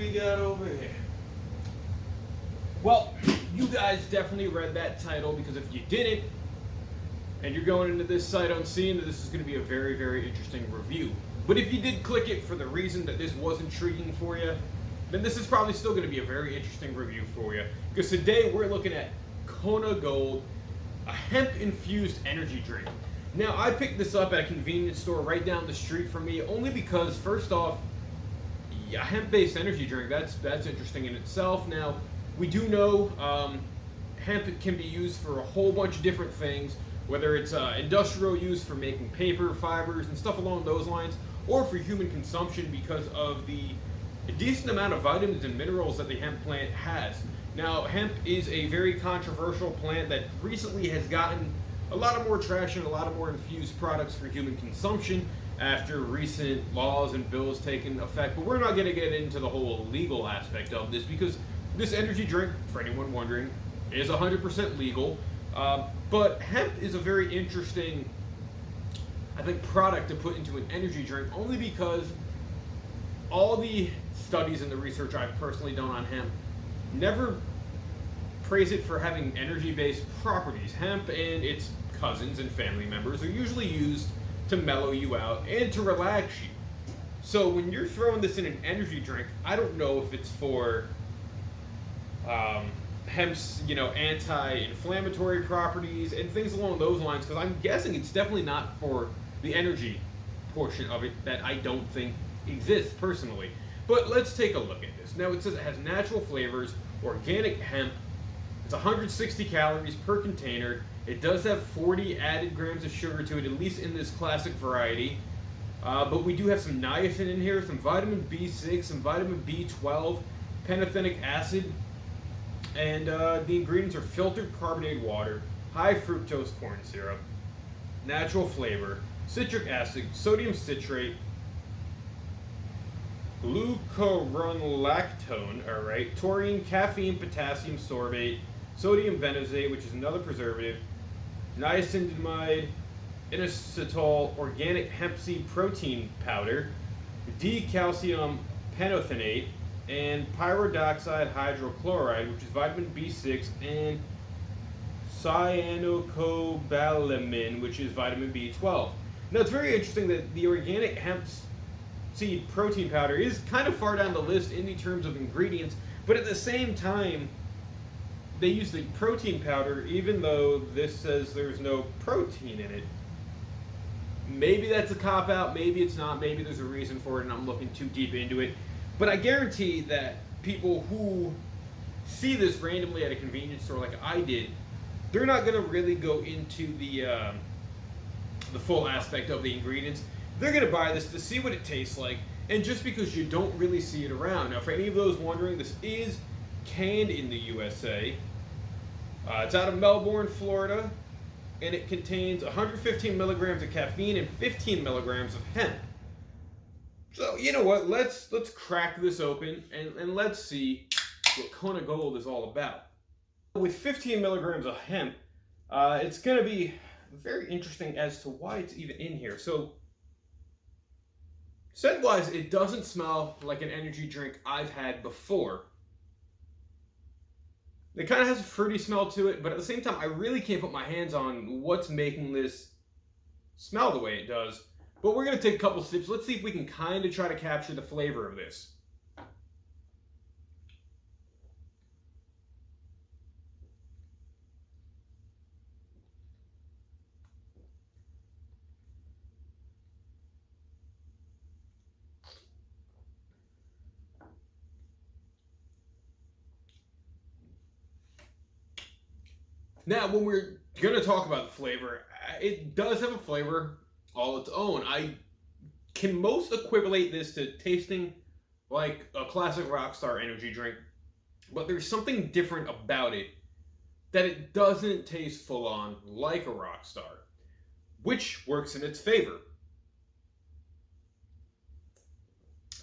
we got over here? Well, you guys definitely read that title, because if you didn't, and you're going into this sight unseen, this is going to be a very, very interesting review. But if you did click it for the reason that this was intriguing for you, then this is probably still going to be a very interesting review for you. Because today we're looking at Kona Gold, a hemp-infused energy drink. Now, I picked this up at a convenience store right down the street from me, only because, first off, a hemp-based energy drink, that's interesting in itself. Now, we do know hemp can be used for a whole bunch of different things, whether it's industrial use for making paper, fibers, and stuff along those lines, or for human consumption because of the decent amount of vitamins and minerals that the hemp plant has. Now, hemp is a very controversial plant that recently has gotten a lot of more traction, a lot of more infused products for human consumption after recent laws and bills taking effect. But we're not going to get into the whole legal aspect of this, because this energy drink, for anyone wondering, is 100% legal. But hemp is a very interesting, I think, product to put into an energy drink, only because all the studies and the research I've personally done on hemp never praise it for having energy-based properties. Hemp and its cousins and family members are usually used to mellow you out and to relax you. So when you're throwing this in an energy drink, I don't know if it's for hemp's, anti-inflammatory properties and things along those lines, because I'm guessing it's definitely not for the energy portion of it that I don't think exists personally. But let's take a look at this. Now, it says it has natural flavors, organic hemp. It's 160 calories per container. It does have 40 added grams of sugar to it, at least in this classic variety. But we do have some niacin in here, some vitamin B6, some vitamin B12, pantothenic acid, and the ingredients are filtered carbonated water, high fructose corn syrup, natural flavor, citric acid, sodium citrate, glucuronolactone, alright, taurine, caffeine, potassium sorbate, sodium benzoate, which is another preservative, niacinamide, inositol, organic hemp seed protein powder, D-calcium pantothenate, and pyridoxide hydrochloride, which is vitamin B6, and cyanocobalamin, which is vitamin B12. Now, it's very interesting that the organic hemp seed protein powder is kind of far down the list in the terms of ingredients, but at the same time, they use the protein powder even though this says there's no protein in it. Maybe that's a cop-out, maybe it's not, maybe there's a reason for it and I'm looking too deep into it. But I guarantee that people who see this randomly at a convenience store like I did, they're not going to really go into the full aspect of the ingredients. They're going to buy this to see what it tastes like, and just because you don't really see it around. Now, for any of those wondering, this is canned in the USA. It's out of Melbourne, Florida, and it contains 115 milligrams of caffeine and 15 milligrams of hemp. So, you know what, let's crack this open and let's see what Kona Gold is all about. With 15 milligrams of hemp, it's going to be very interesting as to why it's even in here. So, scent-wise, it doesn't smell like an energy drink I've had before. It kind of has a fruity smell to it, but at the same time, I really can't put my hands on what's making this smell the way it does. But we're going to take a couple sips. Let's see if we can kind of try to capture the flavor of this. Now, when we're going to talk about the flavor, it does have a flavor all its own. I can most equivalent this to tasting like a classic Rockstar energy drink, but there's something different about it, that it doesn't taste full on like a Rockstar, which works in its favor.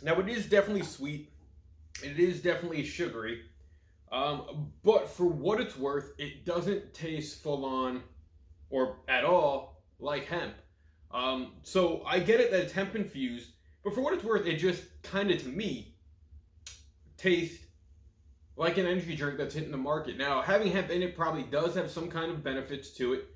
Now, it is definitely sweet, it is definitely sugary, but for what it's worth, it doesn't taste full on or at all like hemp. So I get it that it's hemp infused, but for what it's worth, it just kind of, to me, taste like an energy drink that's hitting the market. Now, having hemp in it probably does have some kind of benefits to it,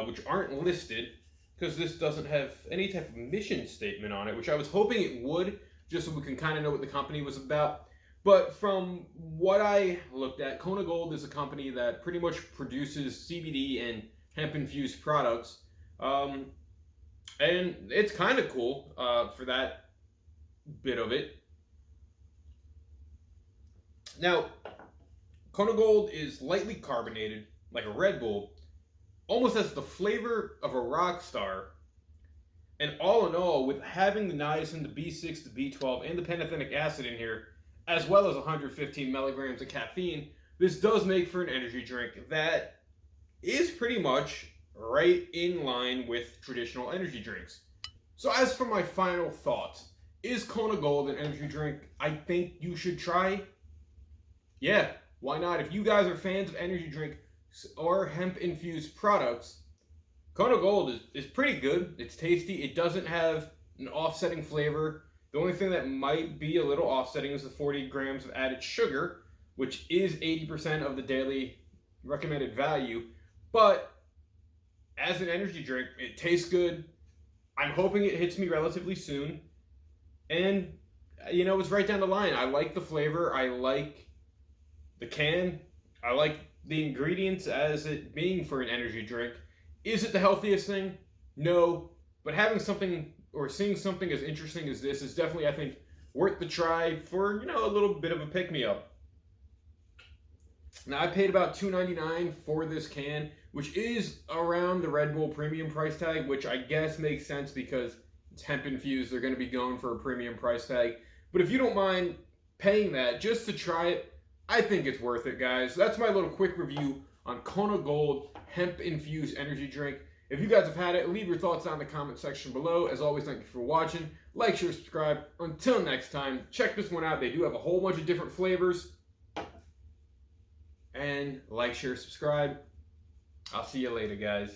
which aren't listed, because this doesn't have any type of mission statement on it, which I was hoping it would, just so we can kind of know what the company was about. But from what I looked at, Kona Gold is a company that pretty much produces CBD and hemp-infused products. And it's kind of cool for that bit of it. Now, Kona Gold is lightly carbonated, like a Red Bull, almost has the flavor of a rock star. And all in all, with having the niacin, the B6, the B12, and the pantothenic acid in here, as well as 115 milligrams of caffeine, this does make for an energy drink that is pretty much right in line with traditional energy drinks. So as for my final thoughts, is Kona Gold an energy drink I think you should try? Yeah, why not? If you guys are fans of energy drink or hemp-infused products, Kona Gold is pretty good. It's tasty. It doesn't have an offsetting flavor. The only thing that might be a little offsetting is the 40 grams of added sugar, which is 80% of the daily recommended value. But as an energy drink, it tastes good. I'm hoping it hits me relatively soon. And, you know, it's right down the line. I like the flavor. I like the can. I like the ingredients as it being for an energy drink. Is it the healthiest thing? No. But having something or seeing something as interesting as this is definitely, I think, worth the try for, you know, a little bit of a pick-me-up. Now, I paid about $2.99 for this can, which is around the Red Bull premium price tag, which I guess makes sense because it's hemp infused. They're going to be going for a premium price tag. But if you don't mind paying that just to try it, I think it's worth it, guys. That's my little quick review on Kona Gold Hemp Infused Energy Drink. If you guys have had it, leave your thoughts down in the comment section below. As always, thank you for watching. Like, share, subscribe. Until next time, check this one out. They do have a whole bunch of different flavors. And like, share, subscribe. I'll see you later, guys.